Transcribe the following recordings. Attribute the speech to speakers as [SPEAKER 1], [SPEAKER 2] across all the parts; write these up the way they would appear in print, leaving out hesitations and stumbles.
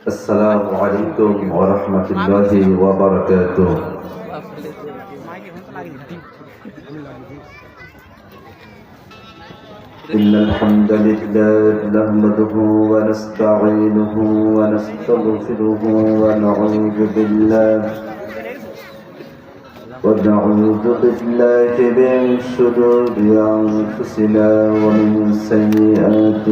[SPEAKER 1] السلام عليكم ورحمة الله وبركاته. إن الحمد لله نحمده ونستعينه ونستغفره ونعوذ بالله من شرور أنفسنا ومن سيئات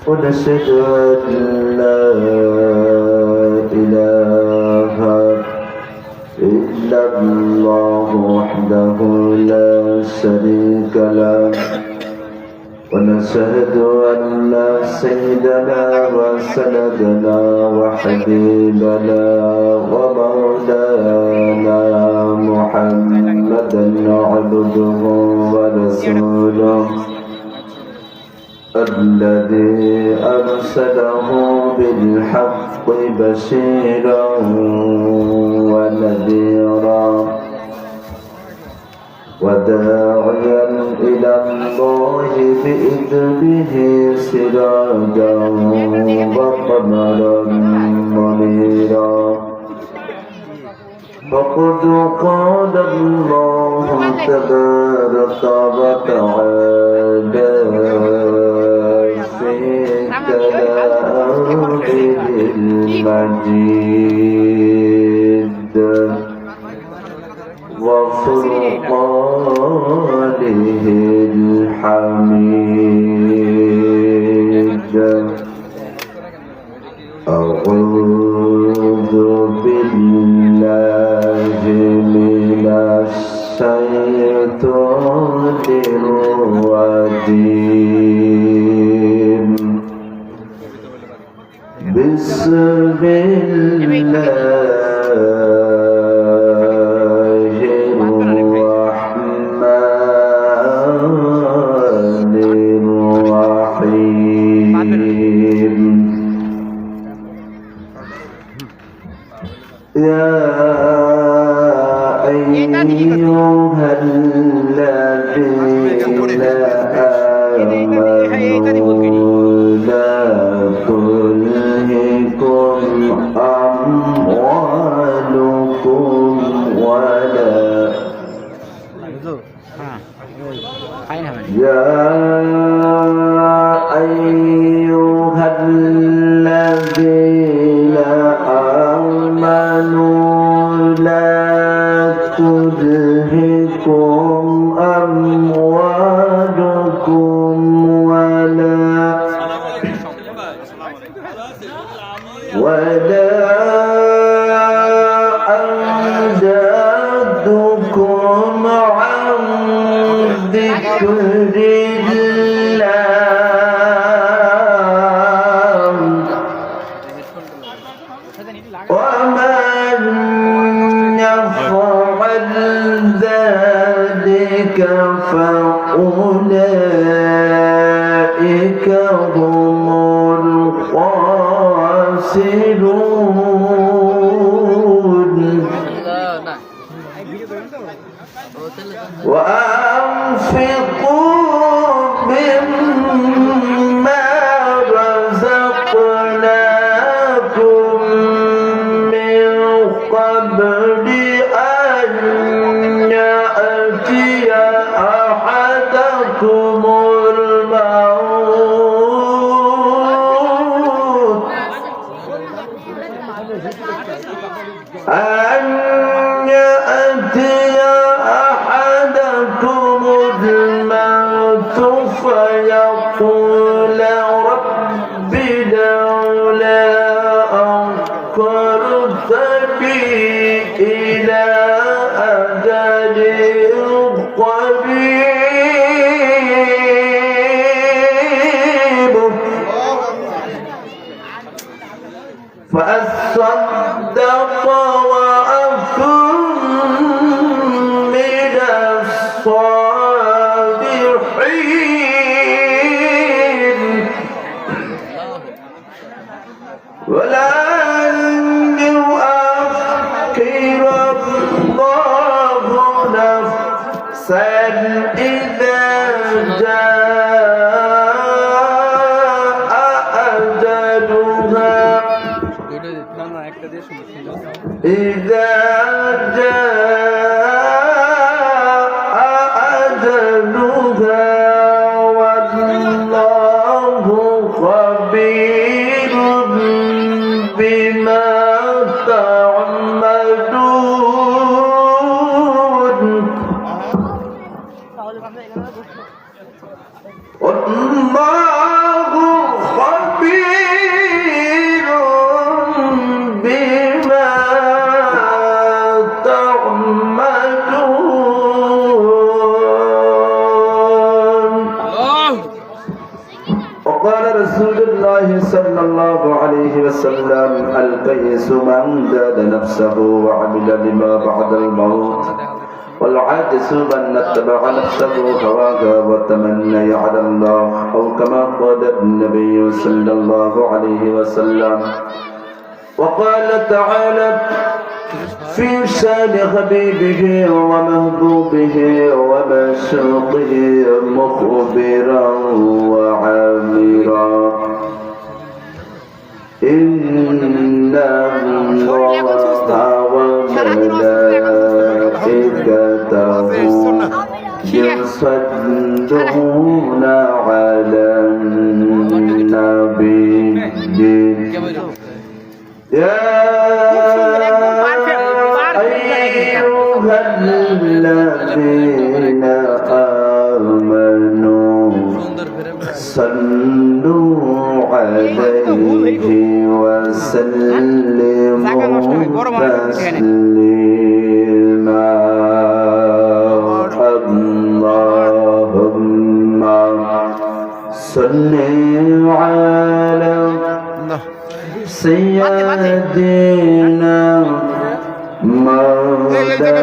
[SPEAKER 1] ونشهد أن لا إله إلا الله وحده لا شريك له ونشهد أن سيدنا وسندنا وحبيبنا ومولانا محمدا عبده ورسوله الذي أرسله بالحق بشيرا ونذيرا وداعيا إلى الله بإذنه سراجا وقمرا منيرا فقد قال الله تبارك وتعالى في كلامه المجيد وفرقانه الحميد. أعوذ بالله من الشيطان الرجيم. بسم الله الرحمن الرحيم. يا أيها الذين آمنوا لا تلهكم أموالكم ولا يا أيها الذين آمنوا لا تلهكم أموالكم ولا أولادكم عن ذكر الله ومن يفعل ذلك فأولئك هم الخاسرون. وأنفقوا مما رزقناكم من قبل أن يأتي أحدكم الموت فيقول رب لولا أخرتني إلى أجل قريب فأصدق وأكن من الصالحين. والله خبير بما تعملون. وقال رسول الله صلى الله عليه وسلم الكيس من زاد نفسه وعمل لما بعد الموت والعاجز من اتبع نفسه هواها وتمنى على الله أو كما قال النبي صلى الله عليه وسلم. وقال تعالى في شان حبيبه ومحبوبه ومشوقه مخبرا وعامرا إن الله وملائكته يصلون على النبي يا أيها الذين آمنوا صلوا عليه وسلموا تسليما. اللهم صل على سيدنا مولانا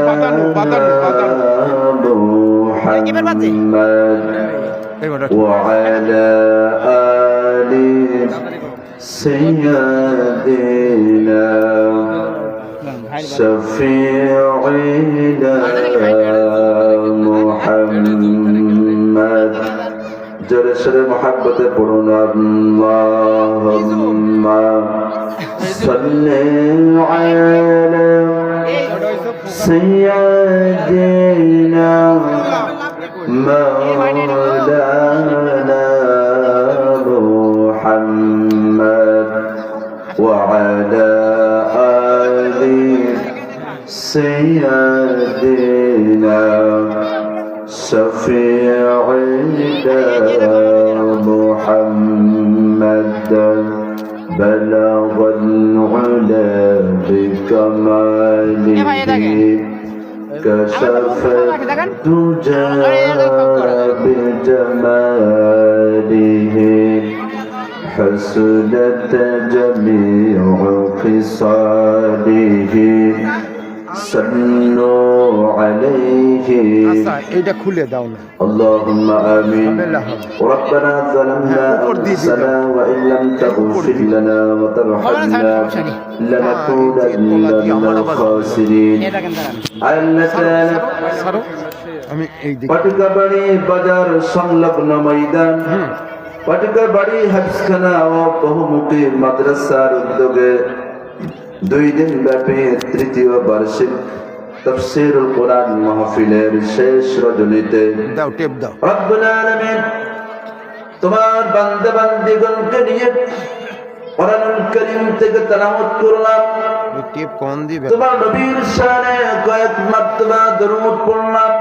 [SPEAKER 1] محمد وعلى آل سيدنا شفيعنا محمد جرشر محبت پڑھنا. اللهم صل على سيدنا مولانا محمد وعلى آل سيدنا شفيعنا محمد بلغ العلا بكماله كشف الدجى بجماله حسنت جميع خصاله صلوا عليه. اللهم آمين. ربنا ظلمنا أنفسنا وإن لم تغفر لنا وترحمنا لنكونن من الخاسرين. পাটুকাবাড়ি বাজার সংলগ্ন ময়দান পাটুকাবাড়ি হাফিজখানা ও বহুমুখী মাদ্রাসার উদ্যোগে 2 দিন ব্যাপী তৃতীয় বার্ষিক তাফসীরুল কোরআন মাহফিলের শেষ রজনীতে রব্বুল আলামিন তোমার বান্দা বান্দীগণকে নিয়ে কোরআনুল কারীম থেকে তেলাওয়াত করলাম। তোমার নবীর শানে কয়েক মারতবা দরুদ পড়লাম।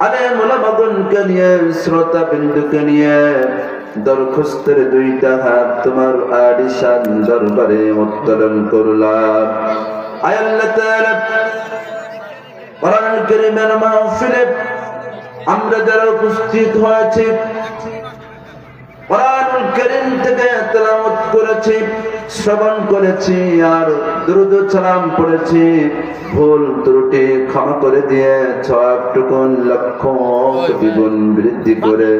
[SPEAKER 1] আলেম উলামাগণকে নিয়ে শ্রোতা বিন্দুকে নিয়ে দরখাস্তের 2টা হাত তোমার আলিশান দরবারে উত্তোলন করলাম। আয় আল্লাহ তাআলা কোরআনুল কারীমের মাহফিলে আমরা যারা উপস্থিত হয়েছি কোরআনুল কারীম থেকে তেলাওয়াত করেছি, শ্রবণ করেছি আর দুরূদ সালাম পড়েছি, ভুল ত্রুটি ক্ষমা করে দিয়ে সওয়াবটুকুন লক্ষ কোটি গুণ বৃদ্ধি করে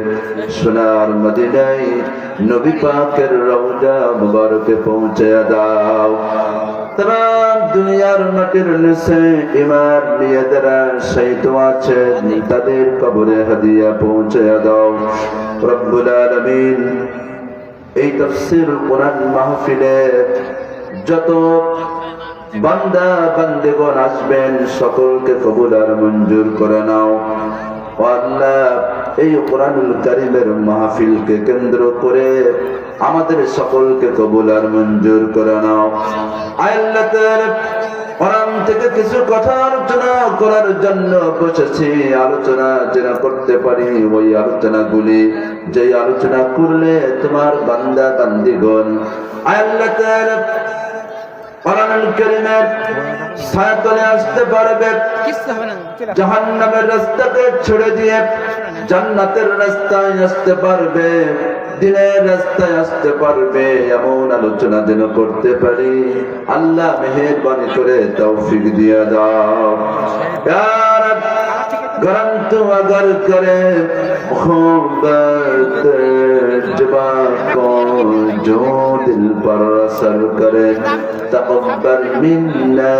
[SPEAKER 1] সোনার মদিনায় নবী পাকের রওজা মুবারকে পৌঁছে দাও। तमाम দুনিয়ার মাটির নিচে ঈমান নিয়ে যারা শহীদ আছেন তাদের কবরে হাদিয়া পৌঁছে দাও রব্বুল আলামিন। এই তাফসীরুল কোরআন মাহফিলে যত বান্দা বান্দিগণ আসবেন সকলকে কবুল আর মঞ্জুর করে নাও। ও আল্লাহ, এই কোরআনুল কারীমের মাহফিলকে কেন্দ্র করে আমাদের সকলকে কবুল আর মঞ্জুর করে নাও। আল্লাহ তাআলা কোরআন থেকে কিছু কথা আলোচনা করার জন্য বসেছি। আলোচনা যেন করতে পারি ওই আলোচনাগুলি, যে আলোচনা করলে তোমার বান্দা বান্দিগণ আল্লাহ তাআলা কোরআনুল কারীমের ছায়াতলে আসতে পারবে, জাহান্নামের রাস্তাকে ছেড়ে দিয়ে জান্নাতের রাস্তায় আসতে পারবে, দিনের রাস্তায় আসতে পারবে। এমন আলোচনা যেন করতে পারি। আল্লাহ মেহেরবানি করে তৌফিক দিয়ে দাও ইয়া রব। গ্রন্থ अगर करे मोहब्बत जबा को जो दिल पर असर करे तक़ब्बल मिन्ना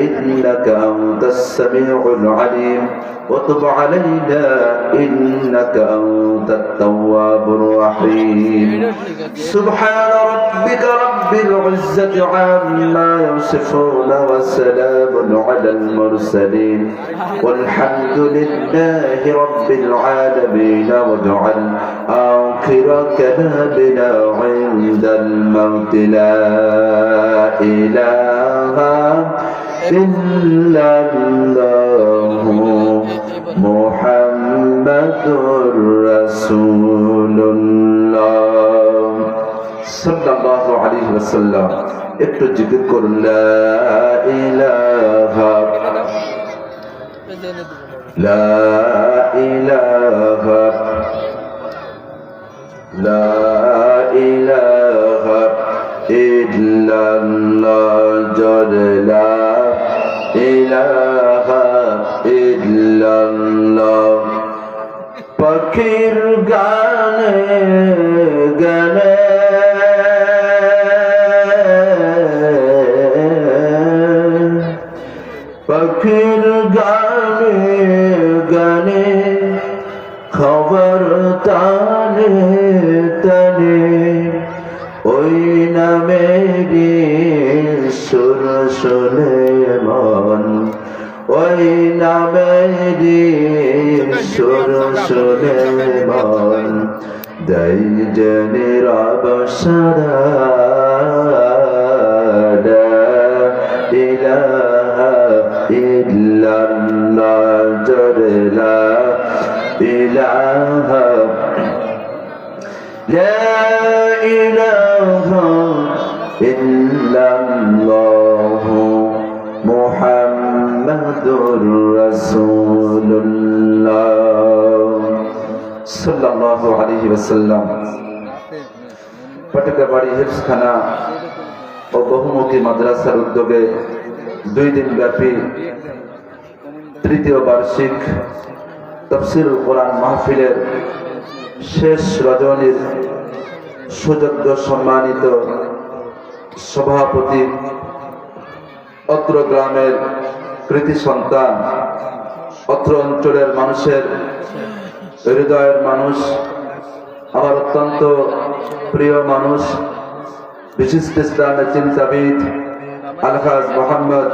[SPEAKER 1] इन्नका अंतस समीउल अलीम وتب علينا إنك أنت التواب الرحيم سبحان ربك رب العزة عما يصفون وسلام على المرسلين والحمد لله رب العالمين واجعل آخر كلامنا عند الموت لا إله إلا الله মুহাম্মাদুর রাসূলুল্লাহ সাল্লাল্লাহু আলাইহি ওয়াসাল্লাম। একটু জিকির করুন লা ইলাহা লা ইলাহা লা ইলাহা ইল্লাল্লাহ লা ইলাহা ইল্লাল্লাহ। পাখির গানে গানে পাখির গানে গানে খবর টানে টানে ওই নামেরই সুর শুনে মন, ওই নামেরই সুর শুনে মন দেয় জেনে রব সারা ইলাহা ইল্লাল্লাহ জোরে লা ইলাহা লা ইলাহা ইল্লাল্লাহ মুহাম্মাদুর রাসূলুল্লাহ সাল্লাল্লাহু আলাইহি ওয়াসাল্লাম। পাটকাবাড়ি হিফজখানা ও বহুমুখী মাদ্রাসার উদ্যোগে 2 দিন ব্যাপী তৃতীয় বার্ষিক তাফসীরুল কোরআন মাহফিলের শেষ রজনীর সুযোগ্য সম্মানিত সভাপতি, অত্র গ্রামের কৃতি সন্তান, অত্র অঞ্চলের মানুষের হৃদয়ের মানুষ, আমার অত্যন্ত প্রিয় মানুষ, বিশিষ্ট ইসলামের চিন্তাবিদ আলহাজ মোহাম্মদ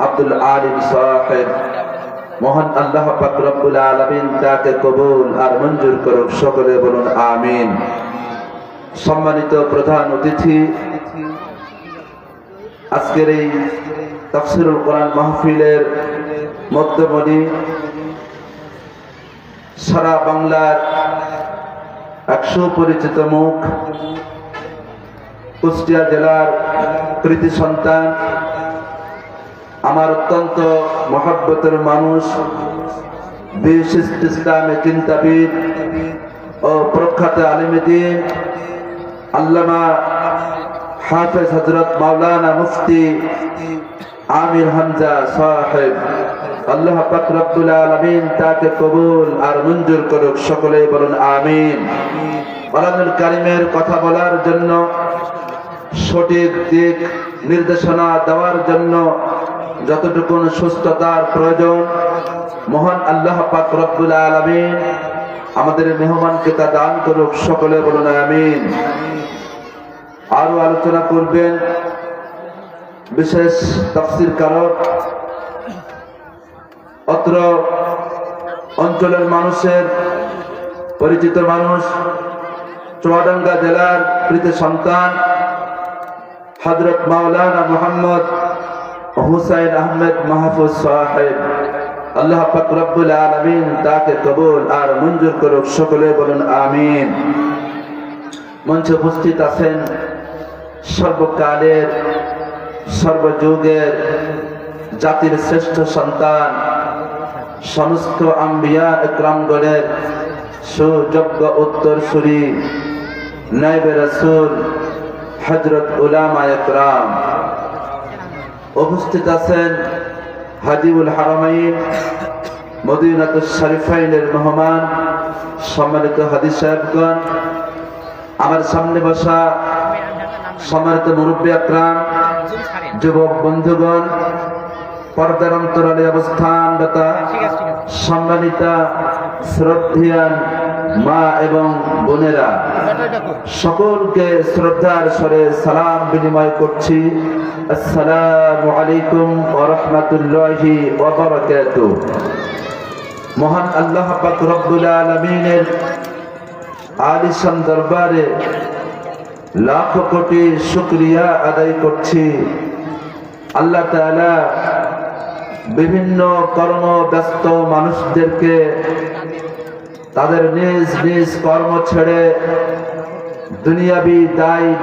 [SPEAKER 1] আব্দুল আলিম সাহেব, মহান আল্লাহ পাক রব্বুল আলামিন তাকে কবুল আর মঞ্জুর করুক, সকলে বলুন আমিন। সম্মানিত প্রধান অতিথি, আজকের এই তাফসীরুল কোরআন মাহফিলের মধ্যমণি, সারা বাংলার এক সুপরিচিত মুখ, কুষ্টিয়া জেলার কৃতি সন্তান, আমার অত্যন্ত মহব্বতের মানুষ, বিশিষ্ট ইসলামী চিন্তাবিদ ও প্রখ্যাত আলেম দ্বীন আল্লামা হাফেজ হযরত মাওলানা মুফতি আমির হামজা সাহেব, আল্লাহ পাক রব্বুল আলামিন তাকে কবুল আর মঞ্জুর করুক, সকলে বলুন আমিন। কোরআনুল কারীমের কথা বলার জন্য, সঠিক দিক নির্দেশনা দেওয়ার জন্য যতটুকু সুস্থতার প্রয়োজন মহান আল্লাহ পাক রব্বুল আলামিন আমাদের মেহমানকে তা দান করুক, সকলে বলুন আমিন। আরো আলোচনা করবেন বিশেষ তাফসীর কারক, অত্র অঞ্চলের মানুষের পরিচিত মানুষ, চুয়াডাঙ্গা জেলার কৃতি সন্তান হযরত মাওলানা মুহাম্মদ হুসাইন আহমেদ মাহফুজ সাহেব, আল্লাহ পাক রব্বুল আলামিন তাকে কবুল আর মঞ্জুর করুক, সকলে বলুন আমিন। মঞ্চে উপস্থিত আছেন সর্বকালের সর্বযুগের জাতির শ্রেষ্ঠ সন্তান, সমস্ত আম্বিয়া একরামগণের সুযোগ্য উত্তরসূরি নায়েবে রাসূল হযরত উলামা একরাম। উপস্থিত আছেন হাজিবুল হারামাইন মদিনাতুশ শরীফাইনের মেহমান, সম্মানিত হাদিস সাহেবগণ, আমার সামনে বসা সম্মানিত মুরব্বী আকরাম, যুবক বন্ধুগণ, পর্দার অন্তরালে অবস্থানরত সম্মানিতা শ্রদ্ধেয়ান মা এবং বোনেরা, সকলকে শ্রদ্ধার স্বরে সালাম বিনিময় করছি। আসসালামু আলাইকুম ওয়া রাহমাতুল্লাহি ওয়া বারাকাতুহু। মহান আল্লাহ পাক রব্বুল আলামিনের আলিশান দরবারে লাখ কোটি শুকরিয়া আদায় করছি। আল্লাহ তাআলা বিভিন্ন কর্মব্যস্ত মানুষদেরকে তাদের নিজ নিজ কর্ম ছেড়ে, দুনিয়াবি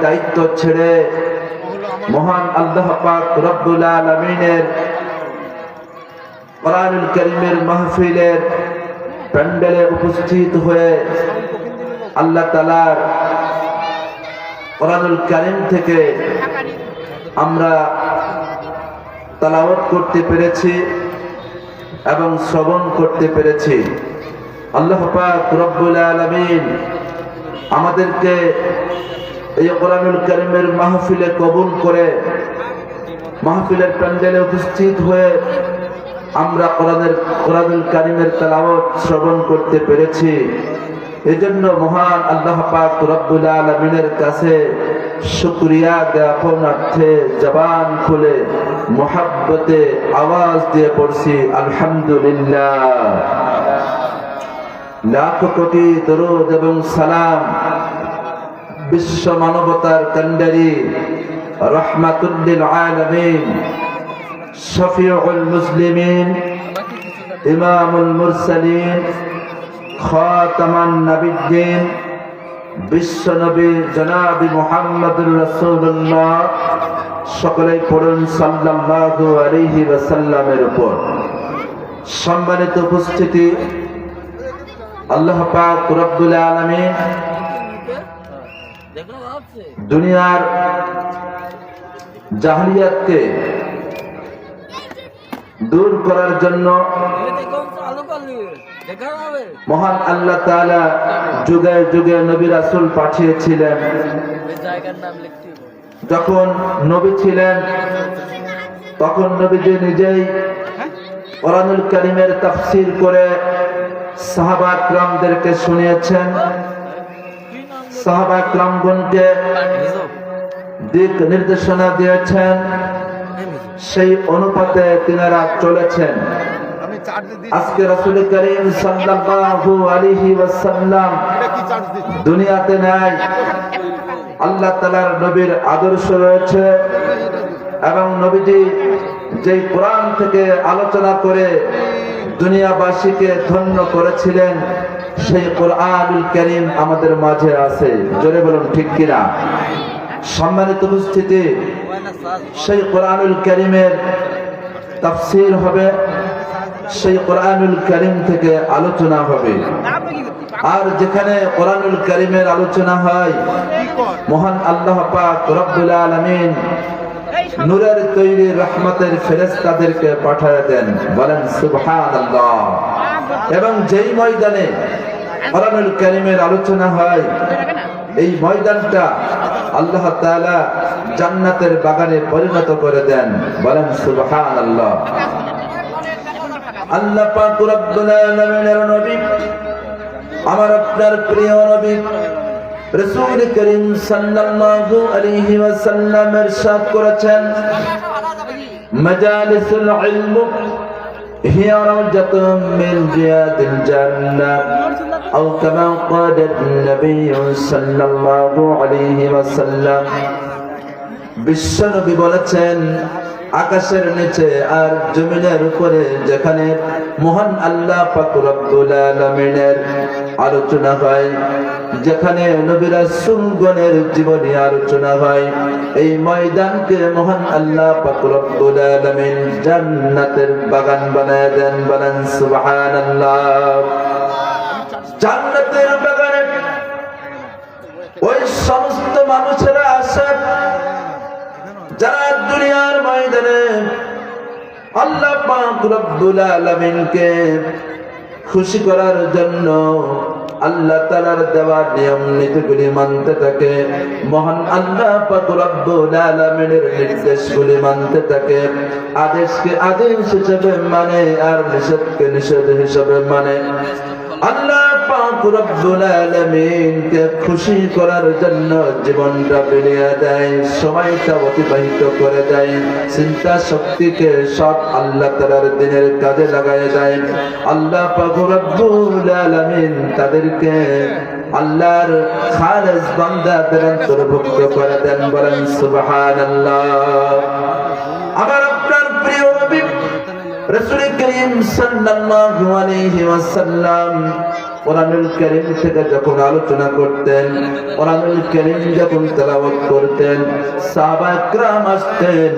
[SPEAKER 1] দায়িত্ব ছেড়ে মহান আল্লাহ পাক রব্বুল আলামিনের কোরআনুল কারীমের মাহফিলের প্যান্ডেলে উপস্থিত হয়ে আল্লাহ তাআলার কোরআনুল কারীম থেকে আমরা তেলাওয়াত করতে পেরেছি এবং শ্রবণ করতে পেরেছি। আল্লাহ পাক রব্বুল আলামিন আমাদেরকে এই কোরআনুল কারীমের মাহফিলে কবুল করে মাহফিলের প্যান্ডেলে উপস্থিত হয়ে আমরা কোরআনুল কারীমের তেলাওয়াত শ্রবণ করতে পেরেছি। এজন্য মহান আল্লাহ পাক রব্বুল আলামিনের কাছে শুকরিয়া জ্ঞাপনার্থে জবান খুলে মুহাব্বতে আওয়াজ দিয়ে পড়ছি আলহামদুলিল্লাহ। লাখ কোটি দরুদ এবং সালাম বিশ্ব মানবতার কান্ডারি রাহমাতুল লিল আলামিন, শফিউল মুসলিমিন, ইমামুল মুরসালিন, খাতামান নবিয়্যিন, বিশ্ব নবী জনাবি মুহাম্মদুর রাসূলুল্লাহ, সকলেই পড়ুন সাল্লাল্লাহু আলাইহি ওয়াসাল্লামের উপর। সম্মানিত উপস্থিতি, আল্লাহ পাক রব্বুল আলামিন দুনিয়ার জাহেলিয়াতকে দূর করার জন্য মহান আল্লাহ তাআলা যুগে যুগে নবী রাসূল পাঠিয়েছিলেন। যখন নবী ছিলেন তখন নবীজি নিজেই কোরআনুল কারীমের তাফসীর করে সাহাবা কিরামদেরকে শুনিয়েছেন। সাহাবা কিরামগণকে দিক নির্দেশনা দিয়েছেন, সেই অনুপাতে তিনারা চলেছেন। আজকে রাসূল করিম সাল্লাল্লাহু আলাইহি ওয়াসাল্লাম দুনিয়াতে নাই, আল্লাহ তাআলার নবীর আদর্শ রয়েছে এবং নবীজি যে কোরআন থেকে আলোচনা করে দুনিয়াবাসীকে ধন্য করেছিলেন, সেই কোরআনুল কারীম আমাদের মাঝে আছে। জোরে বলুন ঠিক কিনা? সম্মানিত উপস্থিতি, সেই কোরআনুল কারীমের তাফসীর হবে, সেই কোরআনুল কারীম থেকে আলোচনা হবে। আর যেখানে কোরআনুল কারীমের আলোচনা হয়, মহান আল্লাহ পাক রব্বুল আলামিন নূরের তৈরি রহমতের ফেরেশতাদেরকে পাঠিয়ে দেন, বলেন সুবহানাল্লাহ। এবং যেই ময়দানে কোরআনুল কারীমের আলোচনা হয়, এই ময়দানটা আল্লাহ তাআলা জান্নাতের বাগানে পরিণত করে দেন, বলেন সুবহানাল্লাহ। আল্লাহ পাক রব্বুল আলামিনের নবী, আমার আপনার প্রিয় নবী রাসূল করিম সাল্লাল্লাহু আলাইহি ওয়াসাল্লাম ইরশাদ করেছেন, মাজালিসুল ইলম হিয়া রাওজাতুম মিন রিয়াদিল জান্নাহ, আও কামা ক্বালা নবী সাল্লাল্লাহু আলাইহি ওয়াসাল্লাম। বিশ্বনবী বলেছেন, আকাশের নিচে আর জমিনের উপরে যেখানে মহান আল্লাহ পাক রব্বুল আলামিনের আলোচনা হয়, যেখানে নবী রাসূলগণের জীবনী আলোচনা হয়, এই ময়দানকে মহান আল্লাহ পাক রব্বুল আলামিন জান্নাতের বাগান বানায় দেন। বলেন সুবহানাল্লাহ। জান্নাতের বাগানে ওই সমস্ত মানুষেরা আসে যারা দুনিয়ার ময়দানে আল্লাহ পাক রব্বুল আলামিনকে খুশি করার জন্য আল্লাহ তাআলার দেওয়া নিয়ম নীতিগুলি মানতে থাকে, মহান আল্লাহ পাক রব্বুল আলামিনের নির্দেশগুলি মানতে থাকে, আদেশকে আদেশ হিসেবে মানে আর নিষেধকে নিষেধ হিসেবে মানে। আল্লাহ পাক রব্বুল আলামিনকে খুশি করার জন্য জীবনটা বিলিয়ে দেয়, সময়টা অতিবাহিত করে দেয়, চিন্তা শক্তিকে সব আল্লাহ তাআলার দ্বীনের কাজে লাগায় দেয়। আল্লাহ পাক রব্বুল আলামিন তাদেরকে আল্লাহর খালেস বান্দাদের অন্তর্ভুক্ত করে দেন। বলেন সুবহানাল্লাহ। আমার আপনার প্রিয় নবী রাসূল করিম সাল্লাল্লাহু আলাইহি ওয়াসাল্লাম কোরআনুল কারীম থেকে যখন আলোচনা করতেন, কোরআনুল কারীম যখন তেলাওয়াত করতেন, সাহাবা کرام আসতেন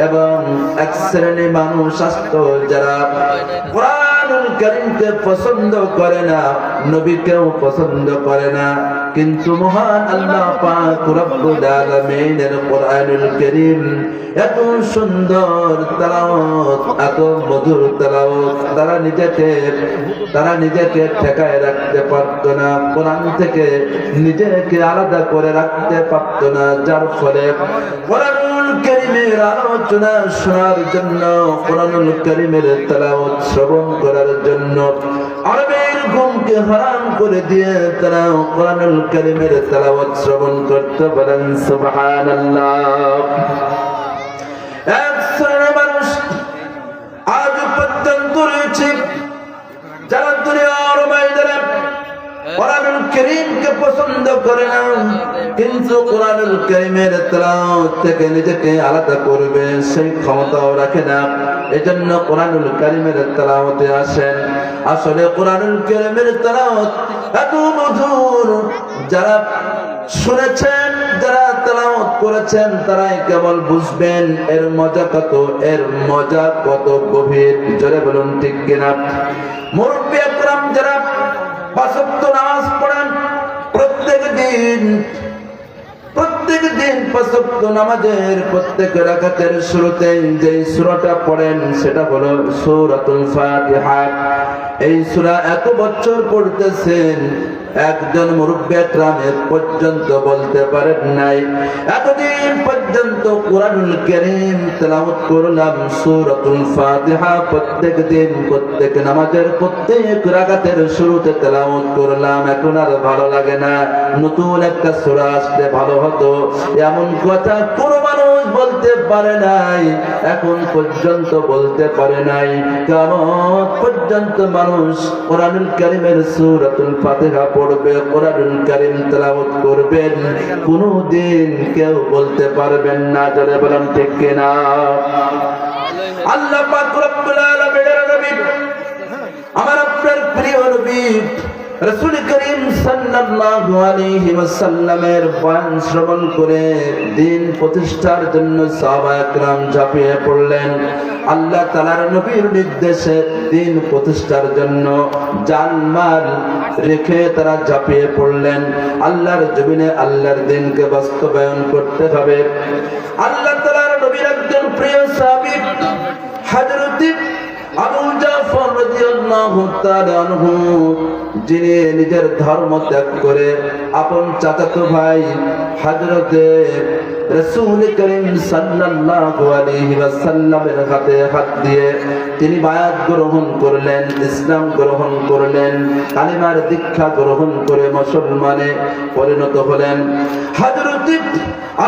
[SPEAKER 1] এবং এক শ্রেণী মানুষ আসতো যারা কোরআনুল কারীমকে পছন্দ করে না, নবীকেও পছন্দ করে না, কিন্তু মহান আল্লাহ পাক রব্বুল আলামিনের কোরআনুল কারীম এত সুন্দর তেলাওয়াত, এত মধুর তেলাওয়াত, তারা নিজেকে ঠেকায় রাখতে পারত না, কোরআন থেকে নিজেকে আলাদা করে রাখতে পারত না, যার ফলে কোরআনুল কারীমের আলোচনা শোনার জন্য, কোরআনুল কারীমের তেলাওয়াত শ্রবণ করার জন্য আরবের ঘুমকে হারাম করে দিয়ে তারা কোরআনুল কারীমের তেলাওয়াত শ্রবণ করতে। বলেন সুবহানাল্লাহ। এক শ্রেণীর মানুষ আজ পর্যন্ত রয়েছে যারা দুনিয়ার ময়দানে কোরআনুল কারীমকে পছন্দ করে না, কিন্তু কোরআনুল কারীমের তেলাওয়াত থেকে নিজেকে আলাদা করবে সেই ক্ষমতাও রাখে না, এজন্য কোরআনুল কারীমের তেলাওয়াতে আসেন। আসলে কোরআনুল কারীমের তেলাওয়াত এত মধুর, যারা শুনেছেন, যারা তেলাওয়াত করেছেন তারাই কেবল বুঝবেন এর মজা কত, এর মজা কত গভীর। জোরে বলুন ঠিক কিনা? মুরব্বি আকরাম যারা পাঁচ ওয়াক্ত নামাজ পড়েন প্রত্যেক দিন পাঁচ ওয়াক্ত নামাজের প্রত্যেক রাকাতের শুরুতে যে সূরাটা পড়েন সেটা হলো সূরাতুল ফাতিহা। এই সূরা এত বছর পড়তেছেন, একজন মুরব্বি আকরাম পর্যন্ত বলতে পারেন নাই এতদিন পর্যন্ত কোরআনুল কারীম তেলাওয়াত করলাম সূরাতুল ফাতিহা, প্রত্যেক দিন প্রত্যেক নামাজের প্রত্যেক রাকাতের শুরুতে তেলাওয়াত করলাম, এখন আর ভালো লাগে না, নতুন একটা সূরা আসলে ভালো হতো। এমন কথা কোন মানুষ বলতে পারে নাই, এখন পর্যন্ত বলতে পারে নাই। কিয়ামত পর্যন্ত মানুষ কোরআনুল কারীমের সূরাতুল ফাতিহা পড়বে, কোরআনুল কারীম তেলাওয়াত করবেন, কোনদিন কেউ বলতে পারবেন না। যারা বলেন ঠিক কিনা? আল্লাহ পাক রব্বুল আলামিনের নবী, আমার আপনার প্রিয় নবী রাসূল করিম সাল্লাল্লাহু আলাইহি ওয়াসাল্লামের বয়ান শ্রবণ করে দ্বীন প্রতিষ্ঠার জন্য সাহাবায়ে کرام ঝাঁপিয়ে পড়লেন। আল্লাহ তাআলার নবীর নির্দেশে দ্বীন প্রতিষ্ঠার জন্য জানমাল রেখে তারা ঝাঁপিয়ে পড়লেন। আল্লাহর জমিনে আল্লাহর দ্বীনকে বাস্তবায়ন করতে হবে। আল্লাহ তাআলার নবীর একজন প্রিয় সাহাবী হযরত আবু জাফর রাদিয়াল্লাহু তাআলা আনহু, যিনি নিজের ধর্ম ত্যাগ করে আপন চাচাতো ভাই হযরতে রাসূল করিম সাল্লাল্লাহু আলাইহি ওয়াসাল্লামের হাতে হাত দিয়ে তিনি বায়াত গ্রহণ করলেন, ইসলাম গ্রহণ করলেন, কালিমার দীক্ষা গ্রহণ করে মুসলমানে পরিণত হলেন। হযরত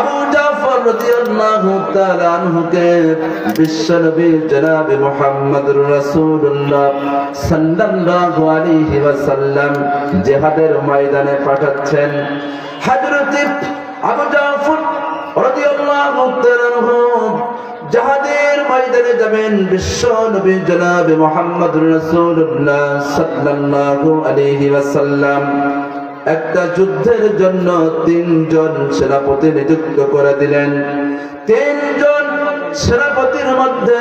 [SPEAKER 1] আবু জাফর রাদিয়াল্লাহু তাআলা আনহুকে বিশ্বনবী জনাব মুহাম্মদুর রাসূলুল্লাহ সাল্লাল্লাহু আলাইহি ওয়াসাল্লাম জিহাদের ময়দানে পাঠাচ্ছেন। হযরত আবু জাফর রাদিয়াল্লাহু তাআলা আনহু জিহাদের ময়দানে যাবেন বিশ্ব নবী জনাবে মুহাম্মদুর রাসূলুল্লাহ সাল্লাল্লাহু আলাইহি ওয়াসাল্লাম একটা যুদ্ধের জন্য 3 জন সেনাপতি নিযুক্ত করে দিলেন। 3 জন সেনাপতির মধ্যে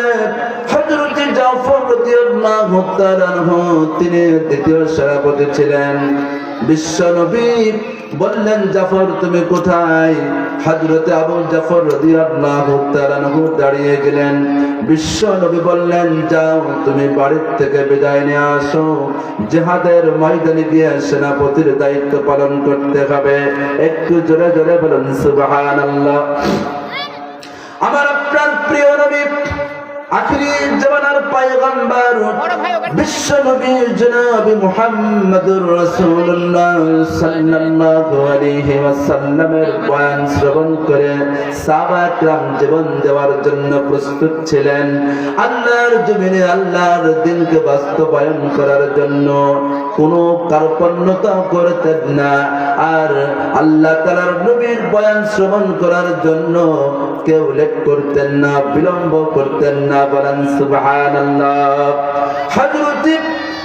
[SPEAKER 1] হযরত জাফর রাদিয়াল্লাহু তাআলা আনহু তিনি দ্বিতীয় সেনাপতি ছিলেন। বিশ্ব নবী বললেন, জাফর তুমি কোথায়? হযরত আবু জাফর রাদিয়াল্লাহু তাআলা আনহু দাঁড়িয়ে গেলেন। বিশ্ব নবী বললেন, যাও তুমি বাড়ির থেকে বিদায় নিয়ে আসো, জিহাদের ময়দানে গিয়ে সেনাপতির দায়িত্ব পালন করতে হবে। একটু জোরে জোরে বলুন সুবহানাল্লাহ। আমার আপনার প্রিয় নবী, আখিরি জামানার পয়গম্বর বিশ্ব নবী জনাব মুহাম্মদুর রাসূলুল্লাহ সাল্লাল্লাহু আলাইহি ওয়াসাল্লামের বয়ান শ্রবণ করে সাহাবা کرام জীবন দেওয়ার জন্য প্রস্তুত ছিলেন। আল্লাহর জমিনে আল্লাহর দ্বীনকে বাস্তবায়ন করার জন্য কোনো কার্পণ্যতা করতেন না। আর আল্লাহ তাআলার নবীর বয়ান শ্রবণ করার জন্য কেউ লেট করতেন না, বিলম্ব করতেন না। বলেন সুবহানাল্লাহ। হযরত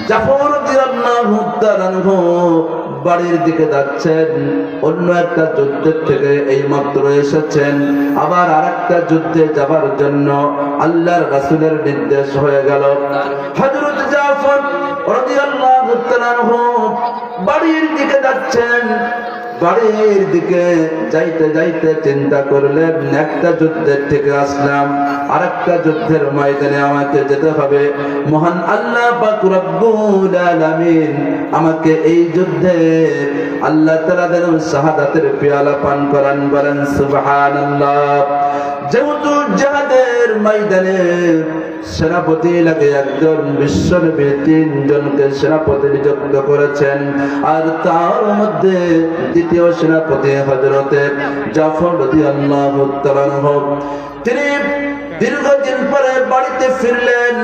[SPEAKER 1] জাফর রাদিয়াল্লাহু তাআলা আনহু বাড়ির দিকে যাচ্ছেন, অন্য একটা যুদ্ধের থেকে এইমাত্র এসেছেন। আবার আরেকটা যুদ্ধে যাবার জন্য আল্লাহর রাসূলের নির্দেশ হয়ে গেল। হযরত জাফর রাদিয়াল্লাহু তাআলা আনহু বাড়ির দিকে যাচ্ছেন। বাড়ির দিকে যাইতে যাইতে চিন্তা করলেন, একটা যুদ্ধের থেকে আসলাম, আরেকটা যুদ্ধের ময়দানে আমাকে যেতে হবে। মহান আল্লাহ পাক রব্বুল আলামিন আমাকে এই যুদ্ধে আল্লাহ তাআলা যেন শাহাদাতের পেয়ালা পান করান। বলেন সুবহানাল্লাহ। যেহেতু জিহাদের ময়দানে সেনাপতি লাগে একজন, বিশ্বনবী 3 জনকে সেনাপতি নিযুক্ত করেছেন। আর তার মধ্যে দ্বিতীয় সেনাপতি হযরতে জাফর রাদিয়াল্লাহু তাআলা আনহু, তিনি দীর্ঘদিন পরে বাড়িতে ফিরলেন।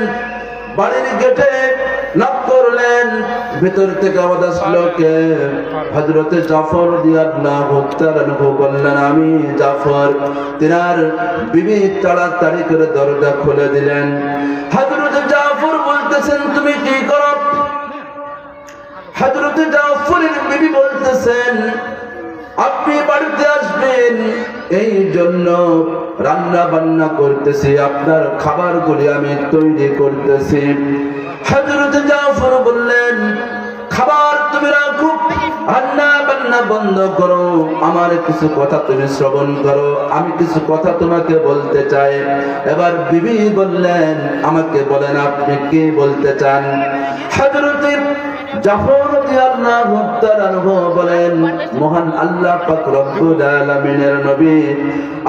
[SPEAKER 1] বাড়ির গেটে নক করলেন, ভিতর থেকে আওয়াজ আসলো, কে? হযরতে জাফর রাদিয়াল্লাহু তাআলা আনহু বললেন, আমি জাফর। তিনার বিবি তাড়াতাড়ি করে দরজা খুলে দিলেন। হযরতে জাফর বলতেছেন, তুমি কি করো? হযরতে জাফরের বিবি বলতেছেন, আপনি বাড়িতে আসবেন এই জন্য রান্না বান্না করতেছি, আপনার খাবারগুলি আমি তৈরি করতেছি। হযরত জাফর বললেন, খাবার তুমি রাখো, রান্না বান্না বন্ধ করো, আমার কিছু কথা তুমি শ্রবণ করো, আমি কিছু কথা তোমাকে বলতে চাই। এবার বিবি বললেন, আমাকে বলেন আপনি কি বলতে চান? হযরত জাফর রাদিয়াল্লাহু তাআলা আনহু বলেন, মহান আল্লাহ পাক রব্বুল আলামিনের নবী,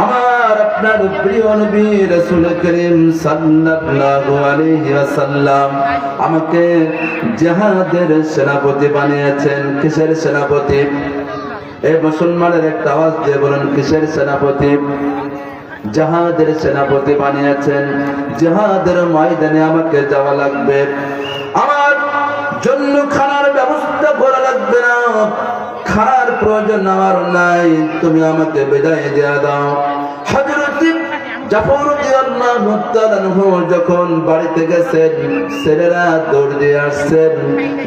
[SPEAKER 1] আমার আপনার প্রিয় নবী রাসূল করিম সাল্লাল্লাহু আলাইহি ওয়াসাল্লাম আমাকে জিহাদের সেনাপতি বানিয়েছেন। কিসের সেনাপতি? এই মুসলমানের একটা আওয়াজ দিয়ে বলুন, কিসের সেনাপতি? জিহাদের সেনাপতি বানিয়েছেন। জিহাদের ময়দানে আমাকে যাওয়া লাগবে, আমার জন্য খানার ব্যবস্থা করা লাগবে না, খানার প্রয়োজন আমার নাই, তুমি আমাকে বিদায় দিয়ে দাও। হযরত জাফর রাদিয়াল্লাহু তাআলা আনহু যখন বাড়িতে গেছেন, ছেলেরা দৌড় দিয়ে আসছেন।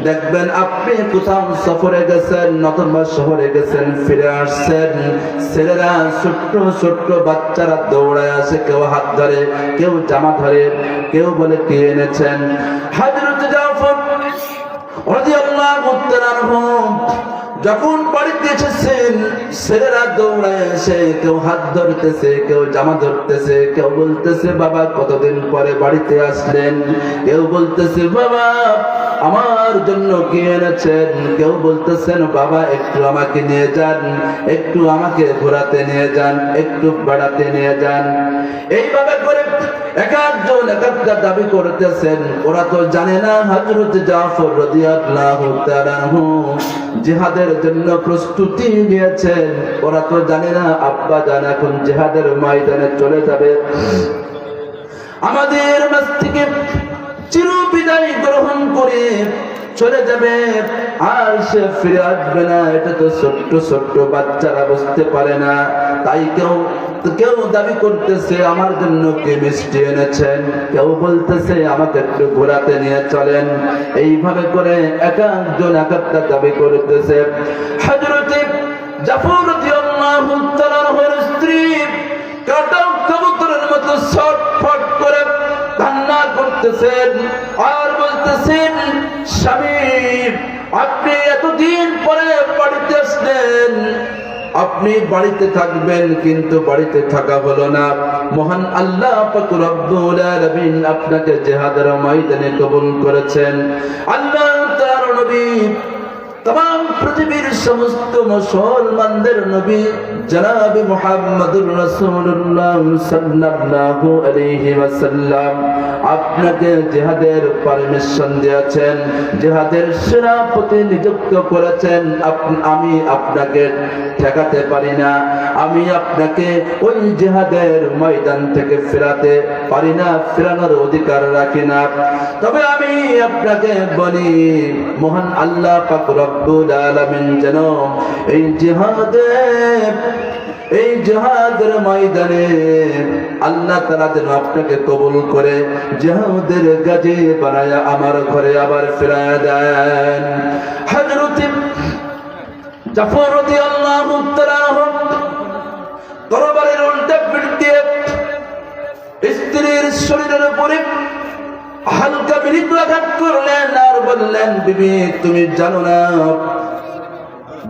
[SPEAKER 1] দেখবেন আপনি কোথাও সফরে গেছেন, নতুন শহরে গেছেন, ফিরে আসছেন, ছেলেরা ছোট্ট ছোট্ট বাচ্চারা দৌড়ায় আসে, কেউ হাত ধরে, কেউ জামা ধরে, কেউ বলে কি এনেছেন। হযরত জাফর রাদিয়াল্লাহু তাআলা আনহু যখন বাড়িতে এসেছেন, ছেলেরা দৌড়ায় এসে কেউ হাত ধরতেছে, কেউ জামা ধরতেছে, কেউ বলতেছে, বাবা কতদিন পরে বাড়িতে আসলেন? কেউ বলতেছে, বাবা আমার জন্য কি এনেছেন? কেউ বলতেছেন, বাবা একটু আমাকে নিয়ে যান, একটু আমাকে ঘোরাতে নিয়ে যান, একটু বেড়াতে নিয়ে যান। এইভাবে করে এক একজন এক একটা দাবি করতেছেন। ওরা তো জানে না হযরত জাফর রাদিয়াল্লাহু তাআলা আনহু জিহাদের জন্য প্রস্তুতি নিয়েছেন। ওরা তো জানে না আব্বা জান এখন জিহাদের ময়দানে চলে যাবে, আমাদের মাঝ থেকে চির বিদায় গ্রহণ করে চলে যাবে, আর সে ফিরে আসবে না। এটা তো ছোট্ট ছোট্ট বাচ্চারা বুঝতে পারে না, তাই কেউ কেউ দাবি করতেছে আমার জন্য কে মিষ্টি এনেছেন, কেউ বলতেছে আমাকে একটু ঘোরাতে নিয়ে চলেন। এইভাবে করে এক একজন এক একটা দাবি করতেছে। হযরত জাফর রাদিয়াল্লাহু তাআলার স্ত্রী কাটা কবুতরের মতো ছটফট করে কান্না করতেছেন আর বলতেছেন, স্বামী আপনি এতদিন পরে বাড়িতে আসলেন, আপনি বাড়িতে থাকবেন কিন্তু বাড়িতে থাকা হলো না। মহান আল্লাহ পাক রব্বুল আলামিন আপনাকে জিহাদের ময়দানে কবুল করেছেন। আল্লাহ তাআলার নবী तमाम पृथ्वीर समस्त मुसलमानदेर नबी जनाब मुहम्मदुर रसूलुल्लाह सल्लल्लाहु अलैहि वसल्लम আপনাকে জিহাদের পারমিশন দিয়েছেন, জিহাদের সেনাপতি নিযুক্ত করেছেন। আমি আপনাকে ঠেকাতে পারি না, আমি আপনাকে ওই জিহাদের ময়দান থেকে ফেরাতে পারি না, ফেরানোর অধিকার রাখি না। তবে আমি আপনাকে বলি, মহান আল্লাহ পাক রব্বুল আলামিন যেন এই জিহাদের ময়দানে আল্লাহ তাআলা যেন আপনাকে কবুল করে জিহাদের গাজী বানায় আমার ঘরে আবার ফিরায় দেন। হযরত জাফর রাদিয়াল্লাহু তাআলা তরবারির উল্টা পিঠ দিয়ে স্ত্রীর শরীরের উপরে হালকা মৃদুআঘাত করলেন আর বললেন, বিবি তুমি জানো না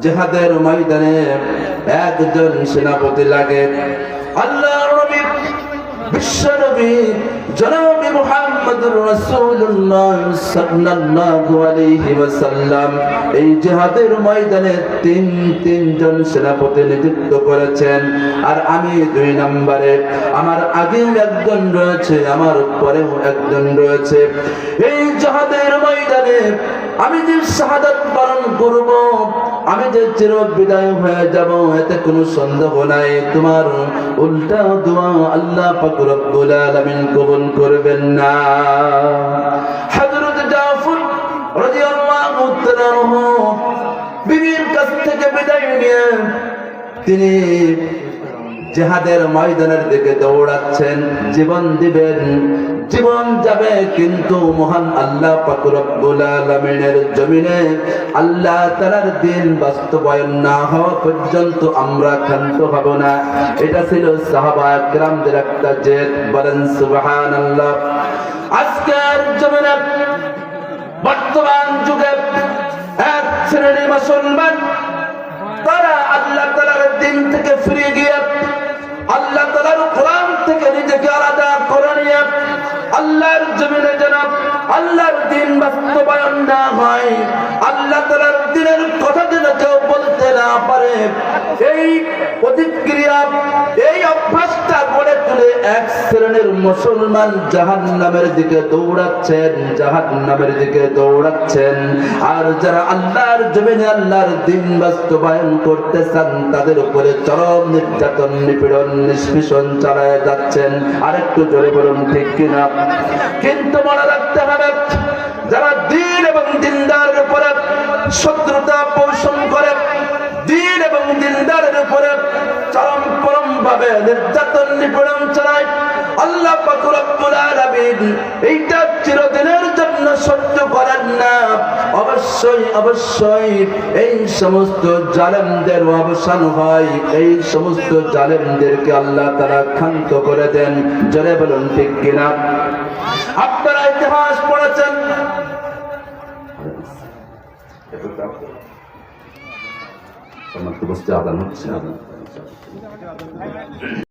[SPEAKER 1] জিহাদের ময়দানে একজন সেনাপতি লাগে। আল্লাহর নবী বিশ্ব নবী জনাব মুহাম্মদুর রাসূলুল্লাহ সাল্লাল্লাহু আলাইহি ওয়াসাল্লাম এই জিহাদের ময়দানে তিনজন সেনাপতি নিযুক্ত করেছেন। আর আমি 2 নম্বরে, আমার আগেও একজন রয়েছে, আমার পরেও একজন রয়েছে। এই জিহাদের ময়দানে আমি যে শাহাদাত বরণ করব, আমি যে চির বিদায় হয়ে যাব, এতে কোনো সন্দেহ নাই। তোমার উল্টা দোয়া আল্লাহ পাক রব্বুল আলামিন কবুল করবেন না। হযরত জাফর রাদিয়াল্লাহু তাআলা বিবির কাছ থেকে বিদায় নিয়ে তিনি জিহাদের ময়দানের দিকে দৌড়াচ্ছেন। জীবন দিবেন, জীবন যাবে, কিন্তু মহান আল্লাহ পাক রব্বুল আলামিনের জমিনে আল্লাহ তাআলার দ্বীন বাস্তবায়ন না হওয়া পর্যন্ত আমরা ক্ষান্ত হব না। এটা ছিল সাহাবায়ে কেরামদের একটা জেদ। বলেন সুবহানাল্লাহ। আজকের জমিনে বর্তমান যুগে এক শ্রেণী মুসলমান তারা আল্লাহ তাআলার দ্বীন থেকে ফিরে গিয়ে আল্লাহ তাআলার কোরআন থেকে নিজেকে আলাদা করে নিয়ে আল্লাহর জমিনে যেন আল্লাহর দ্বীন বাস্তবায়ন না হয়, আল্লাহ তাআলার দ্বীনের কথা যেন কেউ বলতে না পারে, এই প্রতিক্রিয়া এই অভ্যাসটা গড়ে তুলে এক শ্রেণীর মুসলমান জাহান্নামের দিকে দৌড়াচ্ছেন, জাহান্নামের দিকে দৌড়াচ্ছেন। আর যারা আল্লাহর জমিনে আল্লাহর দ্বীন বাস্তবায়ন করতে চান তাদের উপরে চরম নির্যাতন, নিপীড়ন, নিষ্পেষণ চালায় যাচ্ছেন। আরেকটু জোরে বলুন ঠিক কিনা? কিন্তু মনে রাখতে হবে, যারা দ্বীন এবং দিনদারের উপরে শত্রুতা পোষণ করে, দ্বীন এবং দিনদারের উপরে চরম ভাবে নির্যাতন, নিপীড়ন চালায়, আল্লাহ পাক রব্বুল আলামিন এইটা চিরদিনের জন্য সহ্য করেন না। অবশ্যই এই সমস্ত জালেমদের অবসান হয়, এই সমস্ত জালেমদেরকে আল্লাহ তাআলা ক্ষান্ত করে দেন। জোরে বলুন ঠিক কিনা? আপনারা ইতিহাস পড়েছেন, আমার তো বসতে আদান হচ্ছে না।